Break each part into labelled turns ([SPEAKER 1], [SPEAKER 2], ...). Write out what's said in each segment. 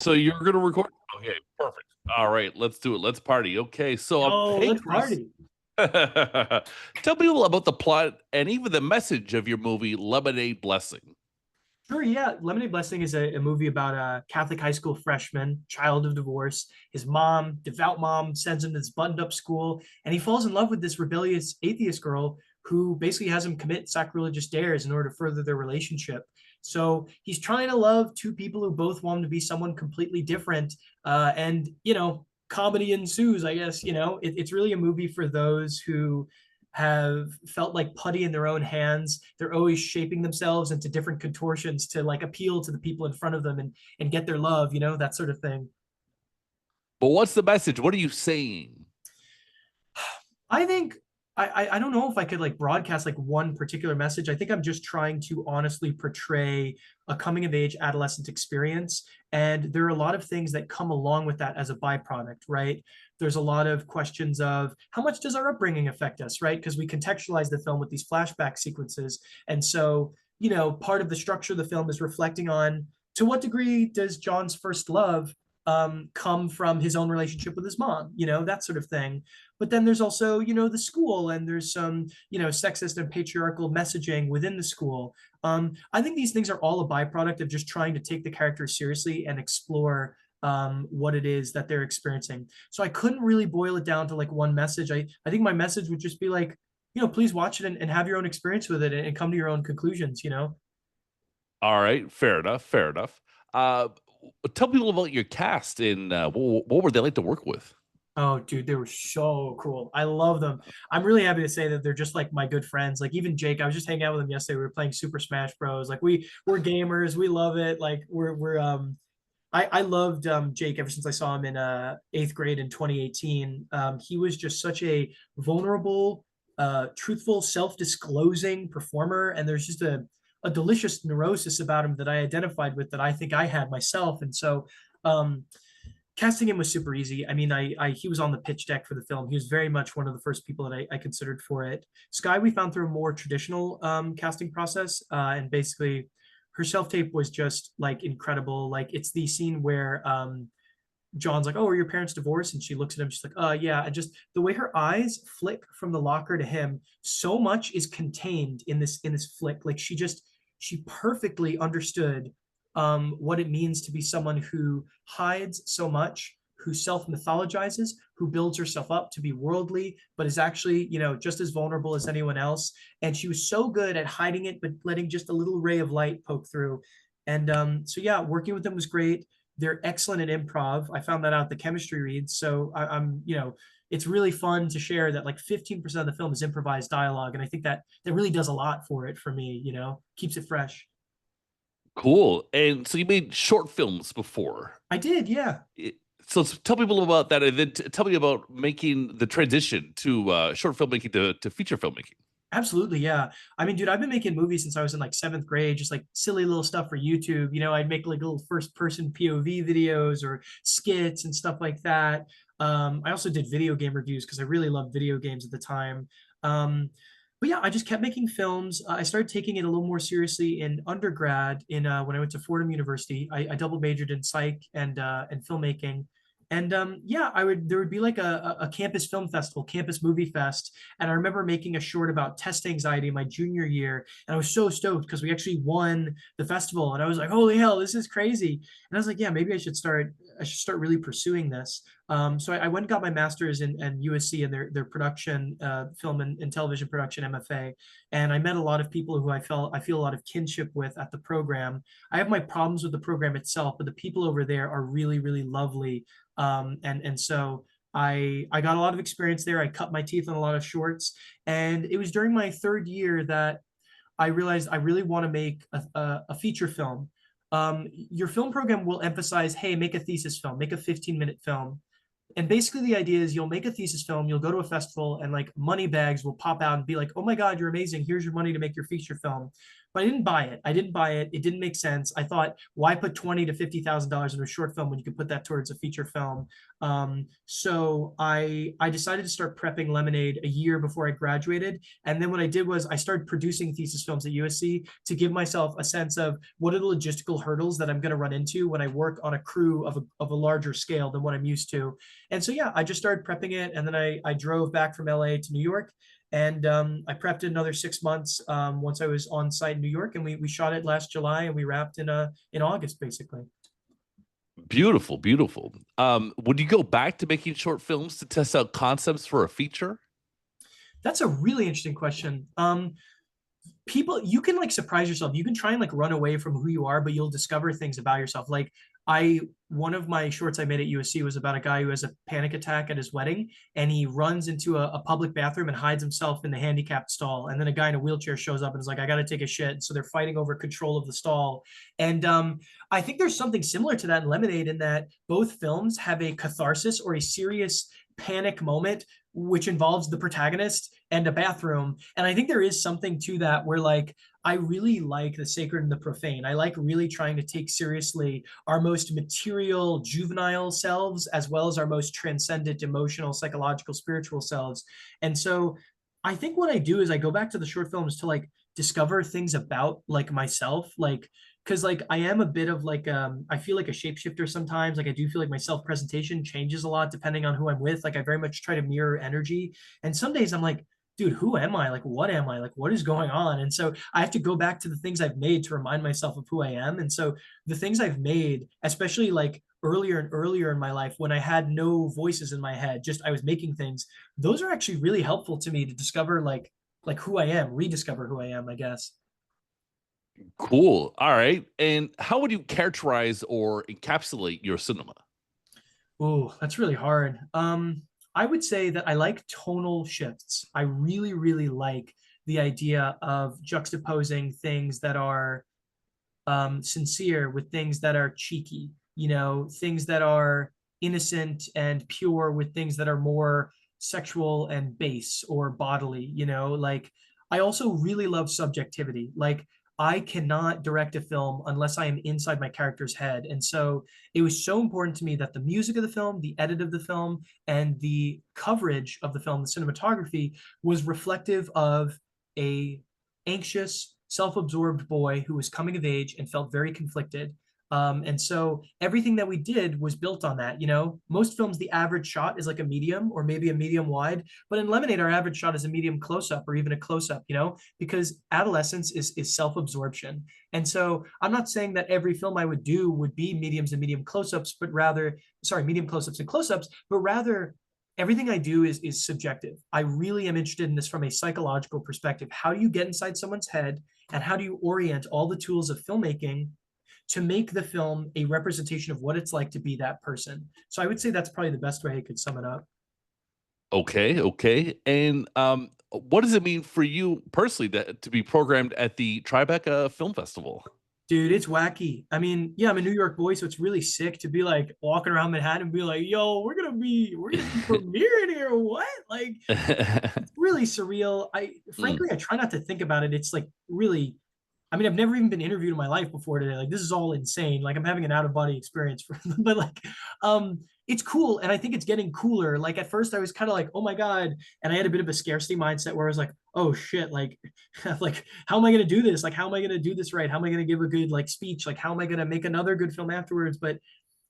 [SPEAKER 1] So you're gonna record? Okay, perfect. All right, let's do it. Let's party. Okay, so
[SPEAKER 2] Oh,
[SPEAKER 1] hey
[SPEAKER 2] let's
[SPEAKER 1] Chris,
[SPEAKER 2] party.
[SPEAKER 1] tell people about the plot and even the message of your movie Lemonade Blessing.
[SPEAKER 2] Sure, yeah. Lemonade Blessing is a movie about a Catholic high school freshman, child of divorce. His mom, devout mom, sends him to this buttoned up school, and he falls in love with this rebellious atheist girl who basically has him commit sacrilegious dares in order to further their relationship. So he's trying to love two people who both want him to be someone completely different. And, comedy ensues, I guess. It's really a movie for those who have felt like putty in their own hands. They're always shaping themselves into different contortions to like appeal to the people in front of them and get their love, that sort of thing.
[SPEAKER 1] But what's the message? What are you saying?
[SPEAKER 2] I think I don't know if I could like broadcast like one particular message. I think I'm just trying to honestly portray a coming of age adolescent experience. And there are a lot of things that come along with that as a byproduct, right? There's a lot of questions of how much does our upbringing affect us, right? Because we contextualize the film with these flashback sequences. And so, part of the structure of the film is reflecting on to what degree does John's first love come from his own relationship with his mom, that sort of thing. But then there's also, the school, and there's some, sexist and patriarchal messaging within the school. I think these things are all a byproduct of just trying to take the characters seriously and explore what it is that they're experiencing. So I couldn't really boil it down to like one message. I think my message would just be like, please watch it and have your own experience with it and come to your own conclusions.
[SPEAKER 1] All right, fair enough, fair enough. Uh, Tell people about your cast and what were they like to work with?
[SPEAKER 2] Oh, dude, they were so cool. I love them. I'm really happy to say that they're just like my good friends. Like even Jake, I was just hanging out with him yesterday. We were playing Super Smash Bros. Like we're gamers. We love it. Like we're I loved Jake ever since I saw him in eighth grade in 2018. He was just such a vulnerable, truthful, self-disclosing performer, and there's just a delicious neurosis about him that I identified with that I think I had myself. And so um, casting him was super easy. I mean, I he was on the pitch deck for the film. He was very much one of the first people that I considered for it. Sky, we found through a more traditional casting process, and basically, her self tape was just like incredible. Like it's the scene where John's like, "Oh, are your parents divorced?" And she looks at him. She's like, yeah." And just the way her eyes flick from the locker to him, so much is contained in this flick. Like she perfectly understood what it means to be someone who hides so much, who self mythologizes, who builds herself up to be worldly, but is actually, just as vulnerable as anyone else. And she was so good at hiding it, but letting just a little ray of light poke through. And so, yeah, working with them was great. They're excellent at improv. I found that out the chemistry reads. So I'm, it's really fun to share that like 15% of the film is improvised dialogue. And I think that really does a lot for it for me, keeps it fresh.
[SPEAKER 1] Cool. And so you made short films before.
[SPEAKER 2] I did, yeah.
[SPEAKER 1] It- tell people about that, and then tell me about making the transition to short filmmaking to feature filmmaking.
[SPEAKER 2] Absolutely, yeah. I mean, dude, I've been making movies since I was in like seventh grade, just like silly little stuff for YouTube. I'd make like little first person POV videos or skits and stuff like that. I also did video game reviews because I really loved video games at the time. But yeah, I just kept making films. I started taking it a little more seriously in undergrad in when I went to Fordham University. I double majored in psych and filmmaking. And yeah, there would be like a campus film festival, campus movie fest, and I remember making a short about test anxiety my junior year. And I was so stoked because we actually won the festival. And I was like, holy hell, this is crazy. And I was like, yeah, maybe I should start really pursuing this. So I went and got my master's in USC in their production, film and television production MFA. And I met a lot of people who I feel a lot of kinship with at the program. I have my problems with the program itself, but the people over there are really, really lovely. And so I got a lot of experience there. I cut my teeth on a lot of shorts, and it was during my third year that I realized I really want to make a feature film. Your film program will emphasize, hey, make a thesis film, make a 15-minute film. And basically the idea is you'll make a thesis film, you'll go to a festival, and like money bags will pop out and be like, oh my God, you're amazing. Here's your money to make your feature film. but I didn't buy it. I didn't buy it. It didn't make sense. I thought, why put $20,000 to $50,000 into a short film when you could put that towards a feature film? So I decided to start prepping Lemonade a year before I graduated, and then what I did was I started producing thesis films at USC to give myself a sense of what are the logistical hurdles that I'm going to run into when I work on a crew of a larger scale than what I'm used to. And so yeah, I just started prepping it, and then I drove back from LA to New York, and I prepped it another 6 months once I was on site in New York, and we shot it last July, and we wrapped in August basically.
[SPEAKER 1] Beautiful, beautiful. Would you go back to making short films to test out concepts for a feature?
[SPEAKER 2] That's a really interesting question. People, you can like surprise yourself. You can try and like run away from who you are, but you'll discover things about yourself. Like I one of my shorts I made at USC was about a guy who has a panic attack at his wedding, and he runs into a public bathroom and hides himself in the handicapped stall, and then a guy in a wheelchair shows up and is like, I got to take a shit. So they're fighting over control of the stall. And I think there's something similar to that in Lemonade, in that both films have a catharsis or a serious panic moment which involves the protagonist and a bathroom. And I think there is something to that where like I really like the sacred and the profane. I like really trying to take seriously our most material, juvenile selves, as well as our most transcendent, emotional, psychological, spiritual selves. And so I think what I do is I go back to the short films to like discover things about like myself, like because like I am a bit of like I feel like a shapeshifter sometimes. Like I do feel like my self presentation changes a lot depending on who I'm with. Like I very much try to mirror energy, and some days I'm like, dude, who am I? Like what am I? Like what is going on? And so I have to go back to the things I've made to remind myself of who I am. And so the things I've made, especially like earlier and earlier in my life when I had no voices in my head, just I was making things, those are actually really helpful to me to discover like who I am, rediscover who I am, I guess.
[SPEAKER 1] Cool. All right. And how would you characterize or encapsulate your cinema?
[SPEAKER 2] Oh, that's really hard. I would say that I like tonal shifts. I really, really like the idea of juxtaposing things that are sincere with things that are cheeky, you know, things that are innocent and pure with things that are more sexual and base or bodily, you know, like I also really love subjectivity. Like I cannot direct a film unless I am inside my character's head. And so it was so important to me that the music of the film, the edit of the film, and the coverage of the film, the cinematography, was reflective of a anxious, self-absorbed boy who was coming of age and felt very conflicted. And so everything that we did was built on that. You know, most films, the average shot is like a medium or maybe a medium wide, but in Lemonade, our average shot is a medium close up or even a close up. You know, because adolescence is self absorption. And so I'm not saying that every film I would do would be mediums and medium close ups, but rather, sorry, medium close ups and close ups, but rather everything I do is subjective. I really am interested in this from a psychological perspective. How do you get inside someone's head, and how do you orient all the tools of filmmaking to make the film a representation of what it's like to be that person? So I would say that's probably the best way I could sum it up.
[SPEAKER 1] Okay, okay. And what does it mean for you personally to be programmed at the Tribeca Film Festival?
[SPEAKER 2] Dude, it's wacky. I mean, yeah, I'm a New York boy, so it's really sick to be like walking around Manhattan and be like, "Yo, we're gonna be premiering here." What? Like, it's really surreal. I
[SPEAKER 1] Mm.
[SPEAKER 2] frankly, I try not to think about it. It's like really, I mean, I've never even been interviewed in my life before today. Like this is all insane. Like I'm having an out of body experience for, but like, it's cool, and I think it's getting cooler. Like at first, I was kind of like, oh my god, and I had a bit of a scarcity mindset where I was like, oh shit, like, like how am I gonna do this? Like how am I gonna do this right? How am I gonna give a good like speech? Like how am I gonna make another good film afterwards? But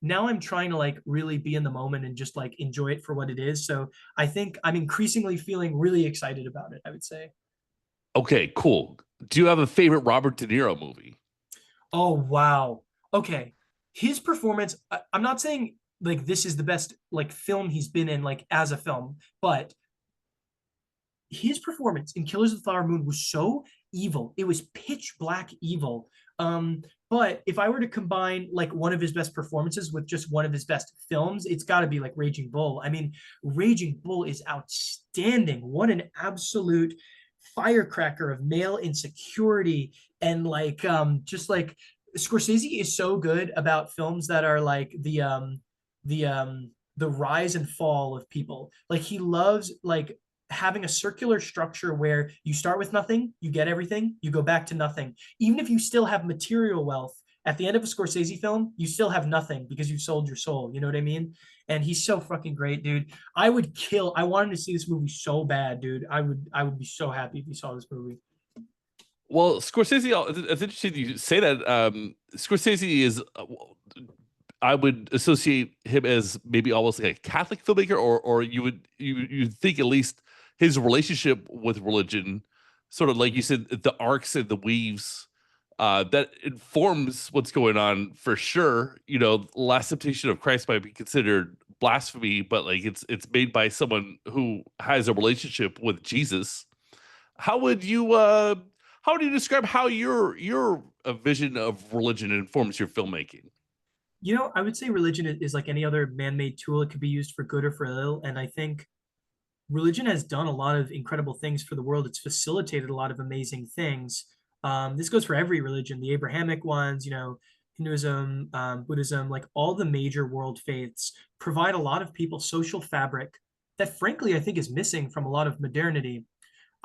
[SPEAKER 2] now I'm trying to like really be in the moment and just like enjoy it for what it is. So I think I'm increasingly feeling really excited about it, I would say.
[SPEAKER 1] Okay, cool. Do you have a favorite Robert De Niro movie?
[SPEAKER 2] Oh wow. Okay. His performance, I'm not saying like this is the best like film he's been in like as a film, but his performance in Killers of the Flower Moon was so evil. It was pitch black evil. But if I were to combine like one of his best performances with just one of his best films, it's got to be like Raging Bull. I mean, Raging Bull is outstanding. What an absolute firecracker of male insecurity, and like just like Scorsese is so good about films that are like the rise and fall of people. Like he loves like having a circular structure where you start with nothing, you get everything, you go back to nothing. Even if you still have material wealth, at the end of a Scorsese film, you still have nothing because you sold your soul. You know what I mean? And he's so fucking great, dude. I would kill. I wanted to see this movie so bad, dude. I would be so happy if you saw this movie.
[SPEAKER 1] Well, Scorsese, it's interesting you say that. Scorsese is, I would associate him as maybe almost like a Catholic filmmaker, or you think at least his relationship with religion, sort of like you said, the arcs and the weaves, that informs what's going on for sure. Last Temptation of Christ might be considered blasphemy, but like it's made by someone who has a relationship with Jesus. How would you how would you describe how your vision of religion informs your filmmaking?
[SPEAKER 2] I would say religion is like any other man-made tool. It could be used for good or for ill. And I think religion has done a lot of incredible things for the world. It's facilitated a lot of amazing things. This goes for every religion, the Abrahamic ones, Hinduism, Buddhism, like all the major world faiths provide a lot of people social fabric that, frankly, I think is missing from a lot of modernity.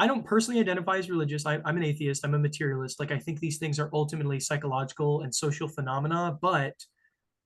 [SPEAKER 2] I don't personally identify as religious. I'm an atheist. I'm a materialist. Like, I think these things are ultimately psychological and social phenomena, but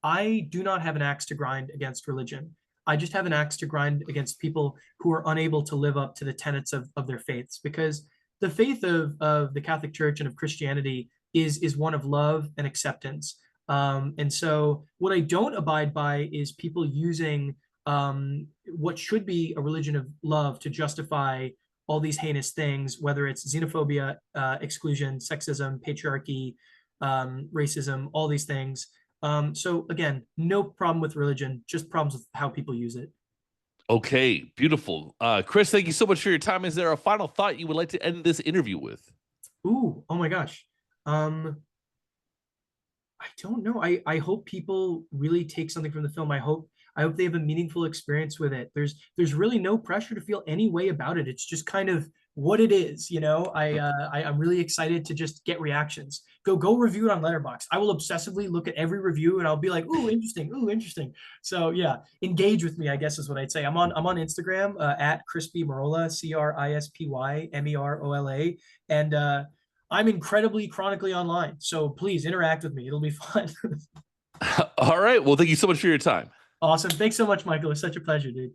[SPEAKER 2] I do not have an axe to grind against religion. I just have an axe to grind against people who are unable to live up to the tenets of their faiths, because the faith of the Catholic Church and of Christianity is one of love and acceptance. And so what I don't abide by is people using what should be a religion of love to justify all these heinous things, whether it's xenophobia, exclusion, sexism, patriarchy, racism, all these things. So again, no problem with religion, just problems with how people use it.
[SPEAKER 1] Okay, beautiful. Chris, thank you so much for your time. Is there a final thought you would like to end this interview with?
[SPEAKER 2] Ooh, oh my gosh. Um, I don't know. I hope people really take something from the film. I hope they have a meaningful experience with it. There's really no pressure to feel any way about it. It's just kind of what it is, you know. I'm really excited to just get reactions. Go review it on Letterboxd. I will obsessively look at every review and I'll be like, ooh, interesting, ooh, interesting. So yeah, engage with me, I guess is what I'd say. I'm on Instagram at Crispy Merola, CRISPYMEROLA, and I'm incredibly chronically online. So please interact with me. It'll be fun.
[SPEAKER 1] All right. Well, thank you so much for your time.
[SPEAKER 2] Awesome. Thanks so much, Michael. It's such a pleasure, dude.